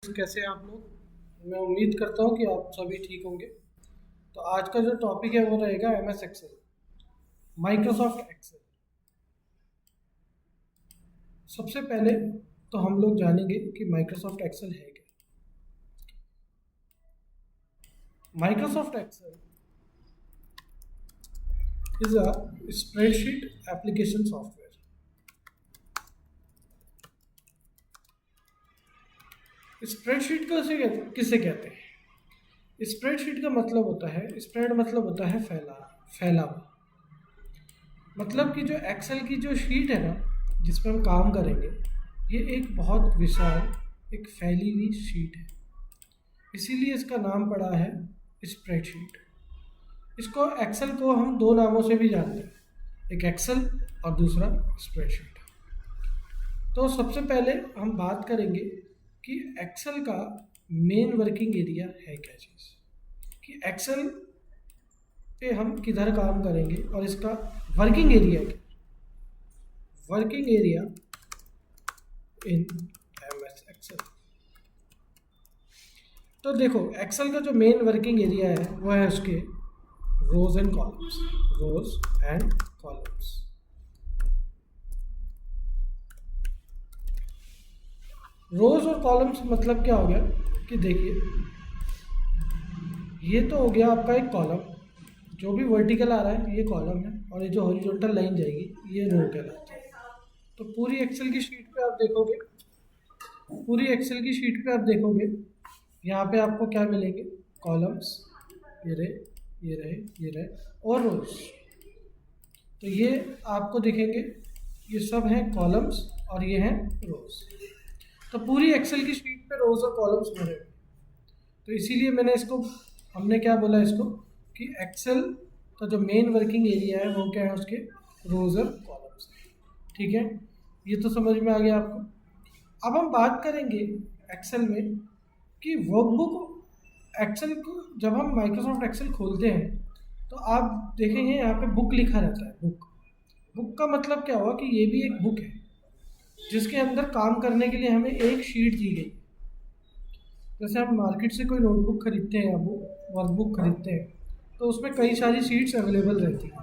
कैसे हैं आप लोग। मैं उम्मीद करता हूँ कि आप सभी ठीक होंगे। तो आज का जो टॉपिक है वो रहेगा MS एक्सेल, माइक्रोसॉफ्ट एक्सेल। सबसे पहले तो हम लोग जानेंगे कि माइक्रोसॉफ्ट एक्सेल है क्या। Microsoft Excel is a spreadsheet application software. Spreadsheet को किसे कहते हैं? स्प्रेडशीट का मतलब होता है, स्प्रेड मतलब होता है फैला हुआ। मतलब कि जो एक्सेल की जो शीट है ना, जिस पर हम काम करेंगे, ये एक बहुत विशाल एक फैली हुई शीट है। इसीलिए इसका नाम पड़ा है स्प्रेडशीट। इसको एक्सेल को हम दो नामों से भी जानते हैं, एक एक्सेल और दूसरा स्प्रेडशीट। तो सबसे पहले हम बात करेंगे कि एक्सेल का मेन वर्किंग एरिया है क्या चीज़, कि एक्सेल पे हम किधर काम करेंगे और इसका वर्किंग एरिया क्या। Working area in MS Excel. तो देखो, एक्सेल का जो मेन वर्किंग एरिया है वो है उसके rows and columns. Rows and columns. Rows और कॉलम्स मतलब क्या हो गया कि देखिए, ये तो हो गया आपका एक कॉलम, जो भी वर्टिकल आ रहा है ये कॉलम है, और ये जो हॉरिजॉन्टल लाइन जाएगी ये रो कहलाती है। तो पूरी एक्सेल की शीट पे आप देखोगे, पूरी एक्सेल की शीट पे आप देखोगे, यहाँ पे आपको क्या मिलेंगे? कॉलम्स, ये रहे, ये रहे, ये रहे, और रोज। तो ये आपको दिखेंगे, ये सब हैं कॉलम्स और ये हैं रोज। तो पूरी एक्सेल की शीट पे रोज और कॉलम्स भरे हुए। तो इसीलिए हमने क्या बोला इसको, कि एक्सेल का जो मेन वर्किंग एरिया है वो क्या है, उसके रोज और कॉलम्स। ठीक है, ये तो समझ में आ गया आपको। अब हम बात करेंगे एक्सेल में कि वर्कबुक। एक्सेल को जब हम माइक्रोसॉफ्ट एक्सेल खोलते हैं तो आप देखेंगे यहाँ पे बुक लिखा रहता है। बुक, बुक का मतलब क्या हुआ कि ये भी एक बुक है जिसके अंदर काम करने के लिए हमें एक शीट दी गई। जैसे हम मार्केट से कोई नोटबुक खरीदते हैं या वर्कबुक खरीदते हैं तो उसमें कई सारी शीट्स अवेलेबल रहती हैं।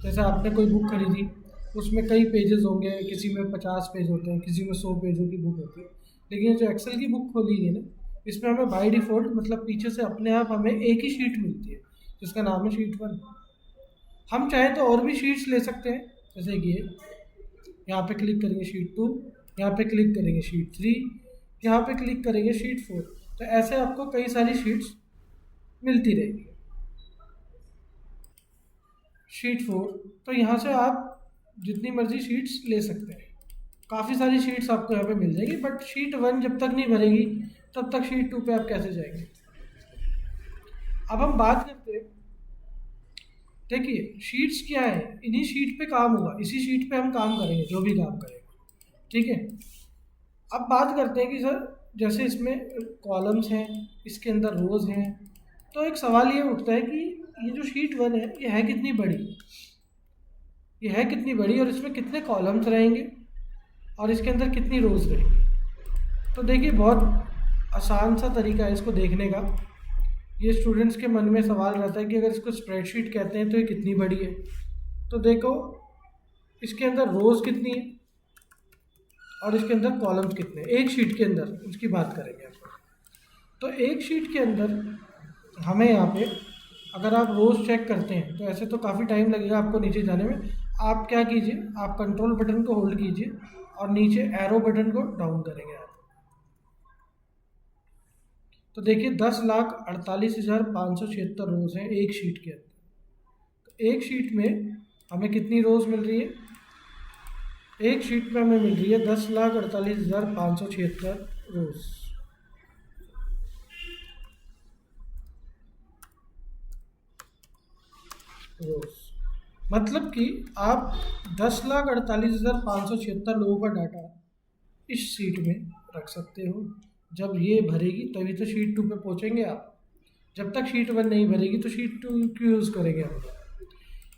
जैसे आपने कोई बुक खरीदी, उसमें कई पेजेस होंगे, किसी में 50 पेज होते हैं, किसी में 100 पेजों की बुक होती है। लेकिन जो एक्सेल की बुक खोली है ना, इसमें हमें बाय डिफ़ॉल्ट मतलब पीछे से अपने आप हमें एक ही शीट मिलती है जिसका नाम है शीट 1। हम चाहें तो और भी शीट्स ले सकते हैं, जैसे कि यहाँ पे क्लिक करेंगे शीट 2, यहाँ पे क्लिक करेंगे शीट 3, यहाँ पे क्लिक करेंगे शीट 4। तो ऐसे आपको कई सारी शीट्स मिलती रहेगी। शीट 4, तो यहाँ से आप जितनी मर्जी शीट्स ले सकते हैं। काफ़ी सारी शीट्स आपको यहाँ पे मिल जाएगी, बट शीट 1 जब तक नहीं भरेगी तब तक शीट 2 पे आप कैसे जाएंगे। अब हम बात करते हैं, देखिए शीट्स क्या है, इन्हीं शीट पे काम होगा, इसी शीट पे हम काम करेंगे, जो भी काम करेंगे। ठीक है, अब बात करते हैं कि सर जैसे इसमें कॉलम्स हैं, इसके अंदर रोज हैं, तो एक सवाल ये उठता है कि ये जो शीट 1 है ये है कितनी बड़ी, ये है कितनी बड़ी, और इसमें कितने कॉलम्स रहेंगे और इसके अंदर कितनी रोज रहेंगी। तो देखिए, बहुत आसान सा तरीका है इसको देखने का। ये स्टूडेंट्स के मन में सवाल रहता है कि अगर इसको स्प्रेडशीट कहते हैं तो ये कितनी बड़ी है। तो देखो, इसके अंदर रोज कितनी है और इसके अंदर कॉलम्स कितने, एक शीट के अंदर उसकी बात करेंगे हम। तो एक शीट के अंदर हमें यहाँ पे अगर आप रोज चेक करते हैं तो ऐसे तो काफ़ी टाइम लगेगा आपको नीचे जाने में। आप क्या कीजिए, आप कंट्रोल बटन को होल्ड कीजिए और नीचे एरो बटन को डाउन करेंगे आप। तो देखिए 10,48,576 रोज हैं एक शीट के अंदर। तो एक शीट में हमें कितनी रोज मिल रही है? एक शीट में हमें मिल रही है 10,48,576 रोज। मतलब कि आप 10,48,576 लोगों का डाटा इस शीट में रख सकते हो। जब ये भरेगी तभी तो शीट 2 पे पहुंचेंगे आप। जब तक शीट 1 नहीं भरेगी तो शीट 2 क्यों यूज़ करेंगे हम।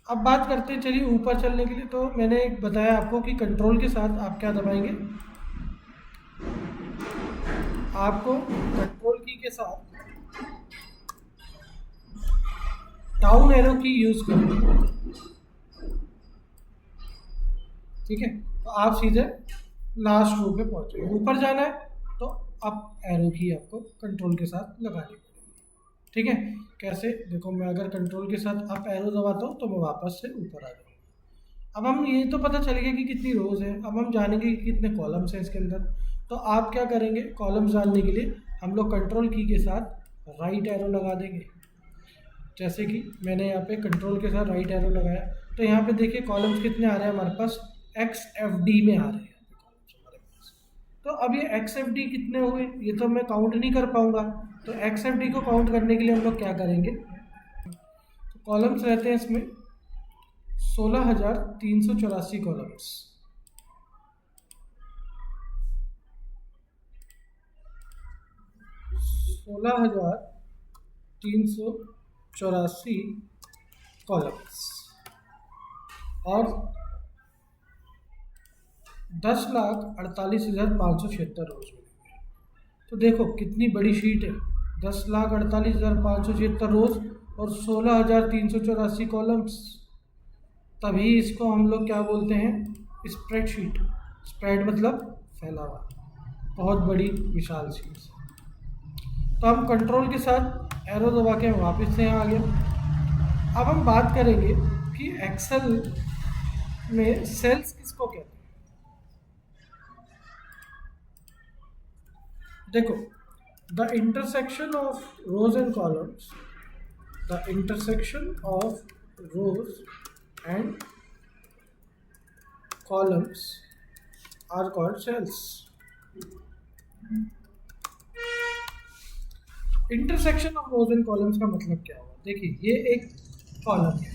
अब बात करते हैं, चलिए ऊपर चलने के लिए तो मैंने बताया आपको कि कंट्रोल के साथ आप क्या दबाएंगे, आपको कंट्रोल की के साथ डाउन एरो की यूज करनी, ठीक है। तो आप सीधे लास्ट रो पे पहुंचे, ऊपर जाना है तो अप एरो की आपको कंट्रोल के साथ लगानी पड़ेगी, ठीक है। कैसे, देखो मैं अगर कंट्रोल के साथ अप एरो दबाता हूँ तो मैं वापस से ऊपर आ जाऊँगा। अब हम ये तो पता चल गया कि कितनी रोज है, अब हम जानेंगे कि कितने कॉलम्स हैं इसके अंदर। तो आप क्या करेंगे, कॉलम्स जानने के लिए हम लोग कंट्रोल की के साथ राइट एरो लगा देंगे। जैसे कि मैंने यहाँ पे कंट्रोल के साथ राइट एरो लगाया, तो यहाँ पे देखिए कॉलम्स कितने आ रहे हैं हमारे पास, एक्स एफ डी में आ रहे हैं कॉलम्स हमारे पास। तो अब ये एक्स एफ डी कितने हुए ये तो मैं काउंट नहीं कर पाऊंगा, तो एक्स एफ डी को काउंट करने के लिए हम लोग क्या करेंगे, तो कॉलम्स रहते हैं इसमें 16,384 कॉलम्स। 16,384 कॉलम्स और 10,48,576 रोज मिलेंगे। तो देखो कितनी बड़ी शीट है, 10,48,576 रोज और 16,384 कॉलम्स। तभी इसको हम लोग क्या बोलते हैं, स्प्रेडशीट। स्प्रेड मतलब फैला हुआ, बहुत बड़ी विशाल शीट। तो हम कंट्रोल के साथ एरो दबा के वापस से यहाँ आ गया। अब हम बात करेंगे कि एक्सेल में सेल्स किसको कहते हैं। देखो, the intersection of rows and columns, the intersection of rows and columns are called cells. Intersection of rows and columns का मतलब क्या हुआ, देखिए ये एक कॉलम है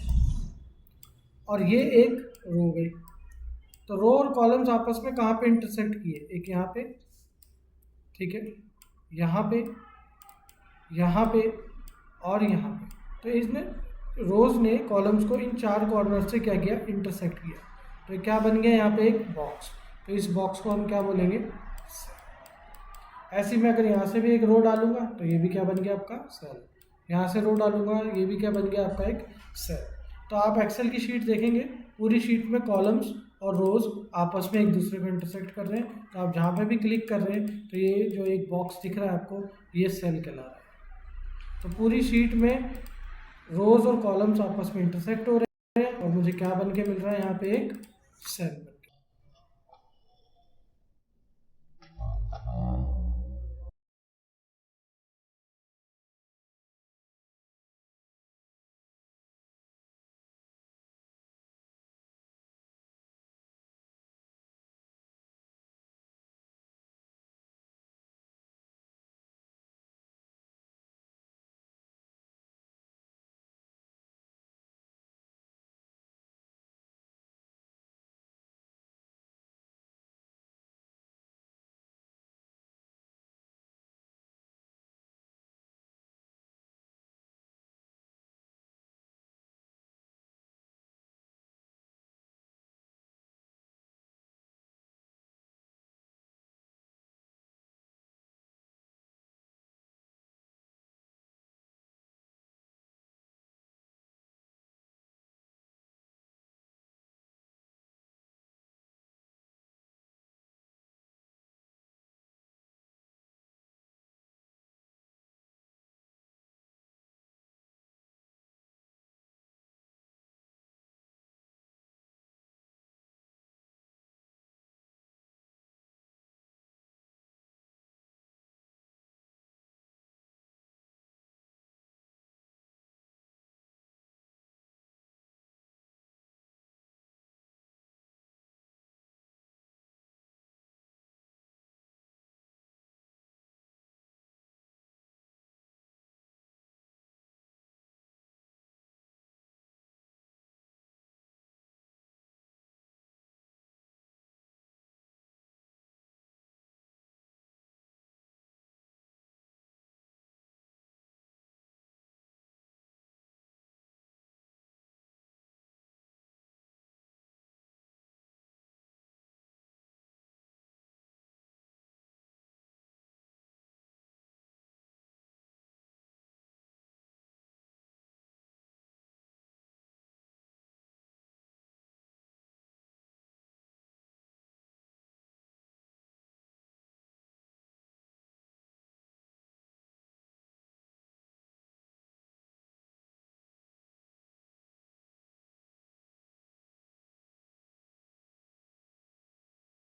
और ये एक रो गई, तो रो और कॉलम्स आपस में कहाँ पे इंटरसेक्ट किए, एक यहाँ पे, ठीक है, यहाँ पे, यहाँ पे और यहाँ पे। तो इसने रोज ने कॉलम्स को इन चार कॉर्नर से क्या किया, इंटरसेक्ट किया। तो क्या बन गया यहाँ पे एक बॉक्स, तो इस बॉक्स को हम क्या बोलेंगे, ऐसे मैं अगर यहाँ से भी एक रो डालूंगा तो ये भी क्या बन गया आपका सेल, यहाँ से रो डालूंगा ये भी क्या बन गया आपका एक सेल। तो आप एक्सेल की शीट देखेंगे, पूरी शीट में कॉलम्स और रोज आपस में एक दूसरे को इंटरसेक्ट कर रहे हैं। तो आप जहाँ पे भी क्लिक कर रहे हैं तो ये जो एक बॉक्स दिख रहा है आपको, ये सेल कहला रहा है। तो पूरी शीट में रोज और कॉलम्स आपस में इंटरसेक्ट हो रहे हैं और मुझे क्या बन के मिल रहा है, यहाँ पे एक सेल।